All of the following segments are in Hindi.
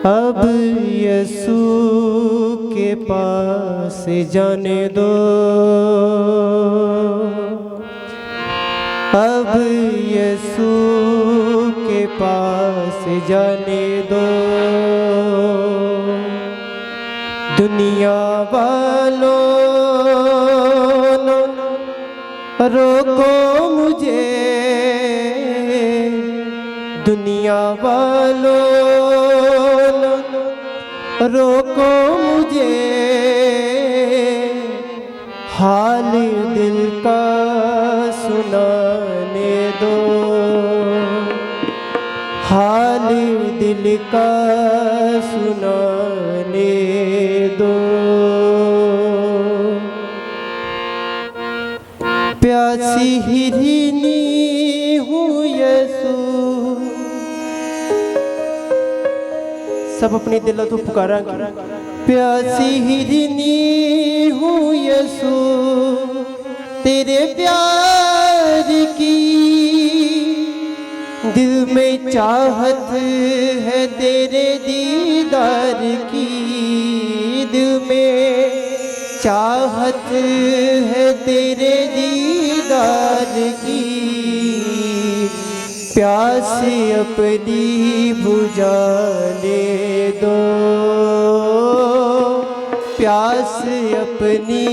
अब यीशु के पास जाने दो, अब यीशु के पास जाने दो। दुनिया वालों रोको मुझे, दुनिया वालों रोको मुझे, हाल दिल का सुनाने दो, हाल दिल का सुनाने दो। प्यासी हिरनी हूँ यीशु, सब अपने दिल तो पुकारा। प्यासी हिरनी हूँ यीशु तेरे प्यार की, दिल में चाहत है तेरे दीदार की, दिल में चाहत है तेरे दीदार की। प्यास अपनी बुझाने दो, प्यास अपनी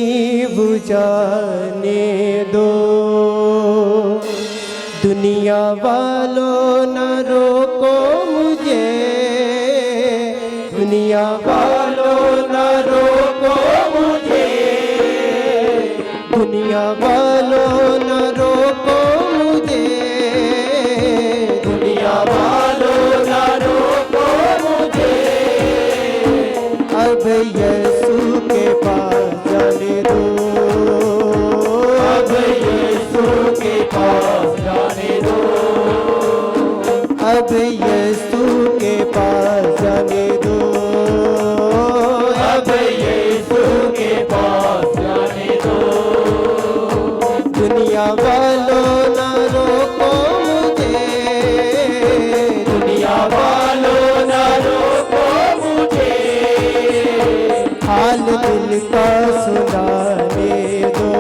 बुझाने दो। दुनिया वालों न रोको मुझे, दुनिया वालों न रोको मुझे, दुनिया वालों न रोको मुझे, दुनिया वालों न रोको मुझे। अब यीशु के पास जाने दो, अब यीशु के पास जाने दो, अब यीशु के पास जाने दो, अब यीशु के पास जाने दो। दुनिया वालों न रोको मुझे, दुनिया वालों न रोको मुझे, हाल दिल का सुनाने दो,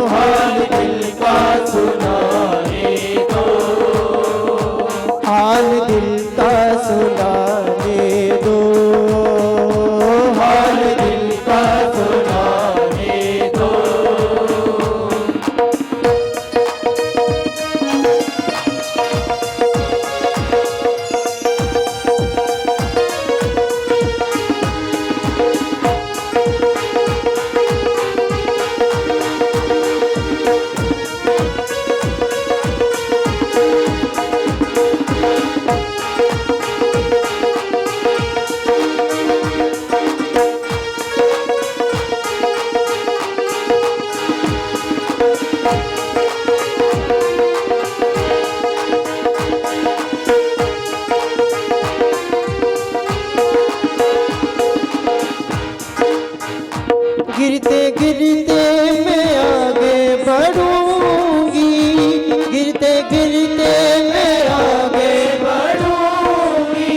हाल दिल का सुनाने दो, हाल दिल का सुनाने दो, हाल दिल का सुनाने दो। गिरते गिरते मैं आगे बढ़ूंगी, गिरते गिरते मैं आगे बढ़ूंगी,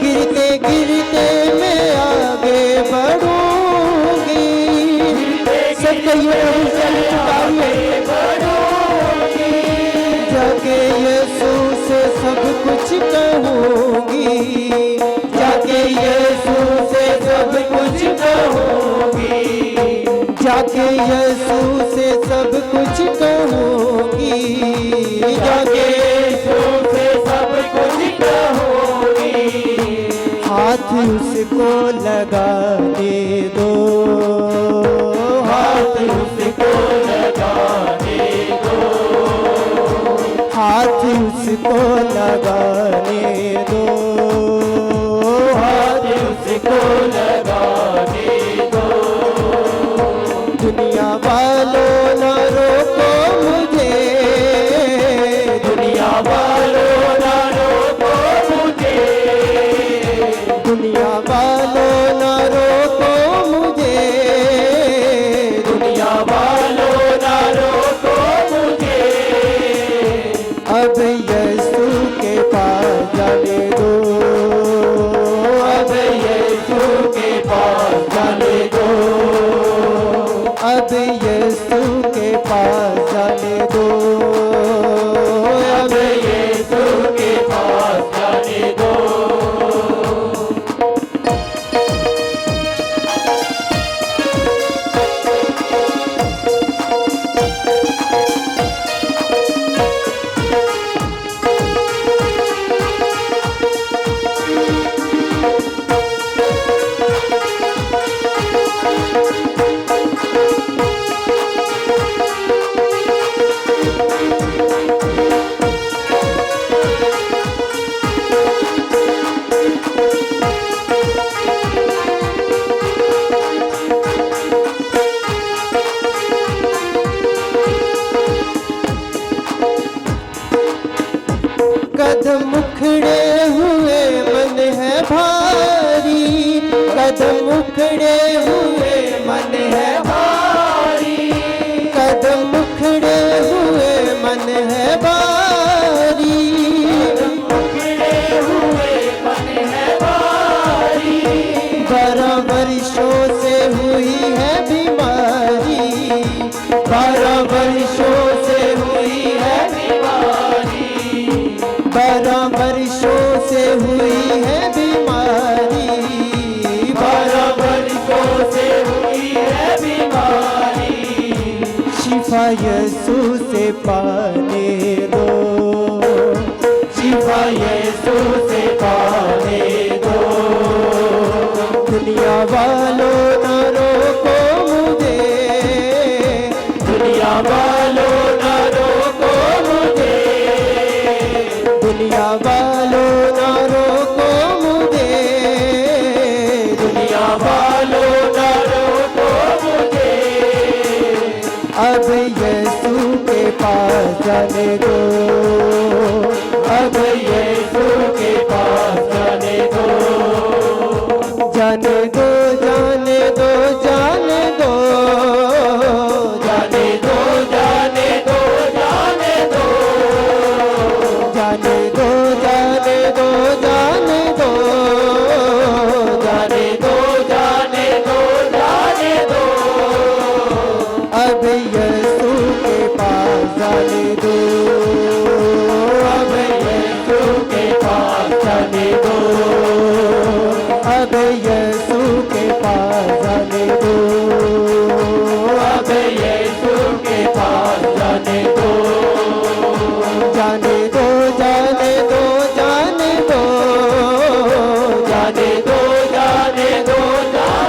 गिरते गिरते मैं आगे बढ़ूंगी। सब कहिए जाके यीशु से सब कुछ कहूंगी, जाके यीशु से सब कुछ कहूंगी, जाके यीशु से सब कुछ कहूंगी, जाके यीशु से सब कुछ कहूंगी। हाथ उसको लगा दे दो, हाथ उसको लगा दे दो, हाथ उसको लगाने दो, हाथ उसको लगाने दो। दुनिया वालों न रोको मुझे, दुनिया वालों न रोको मुझे, दुनिया वालों न रोको मुझे, दुनिया वालों न रोको मुझे। अब यीशु के पास जाने दो, अब यीशु के पास जाने दो, अब यीशु के पास जाने दो, अब यीशु के पास जाने दो। कदम उखड़े हुए मन है भारी, कदम उखड़े हुए मन है भारी, कदम उखड़े हुए मन है भारी, कदम उखड़े हुए मन है भारी। 12 वर्षों से हुई है बीमारी, 12 वर्षों से हुई है बीमारी, 12 वर्षों से हुई है बीमारी, 12 वर्षों से हुई है बीमारी। शिफा यीशु से पाने दो, शिफा यीशु से पाने दो। दुनिया वालों न रोको मुझे, दुनिया वालों न रोको मुझे, दुनिया वालों न रोको मुझे, दुनिया वालों न रोको मुझे। अब यीशु के पास जाने दो, अब यीशु के पास जाने दो, जाने दो, जाने दो, जाने दो, जाने दो, जाने दो, जाने दो, जाने दो, जाने दो, जाने दो, जाने दो, जाने दो, जाने दो। अब यीशु के पास जाने दो, अब यीशु के पास जाने दो, अब यीशु के पास जाने दो, अब यीशु के पास जाने दो, जाने दो, जाने दो, जाने दो, जाने दो, जाने दो, जाने दो, जाने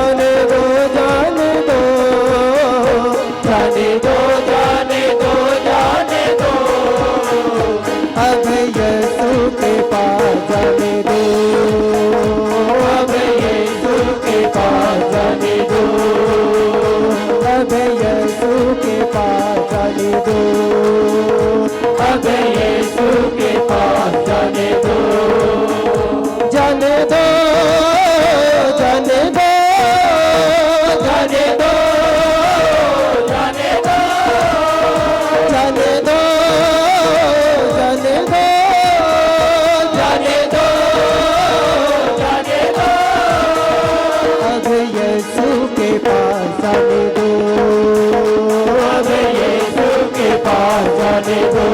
दो, जाने दो, जाने दो, जाने दो, जाने दो, जाने दो। अब यीशु के पास जाने दो, अब यीशु के पास जाने दो, अब यीशु के पास जाने दो, अब यीशु के पास जाने दो, जाने दो, जाने दो, जाने दो, जाने दो, जाने दो, जाने दो, जाने दो, जाने दो। अब यीशु के पास जाने दो, अब यीशु के पास जाने दो,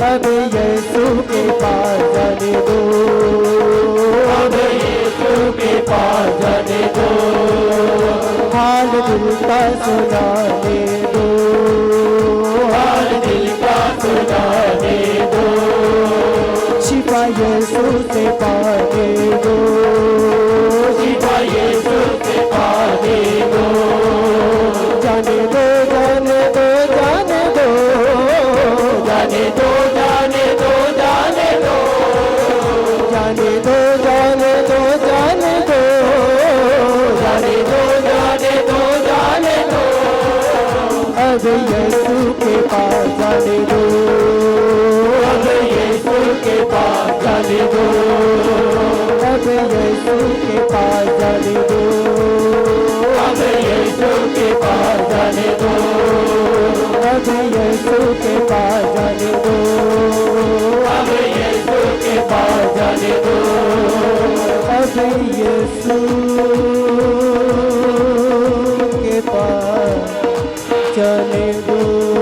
अब यीशु के पास जाने दो, अब यीशु के पास जाने दो। हाल दिल का सुनाने दो, हाल दिल का सुनाने दो। शिफा यीशु से पाने दो, शिफा यीशु से पाने दो। जाने दो, जाने दो, जाने दो, जाने दो, जाने दो, जाने दो, जाने दो, जाने दो, जाने दो, जाने दो, जाने दो, जाने दो। अब यीशु के पास जाने दो, अब यीशु के पास जाने दो, अब यीशु के पास जाने दो, अब यीशु के पास जाने दो। अब यीशु के पास जाने दो, अब यीशु के पास जाने दो, अब यीशु के पास जाने दो।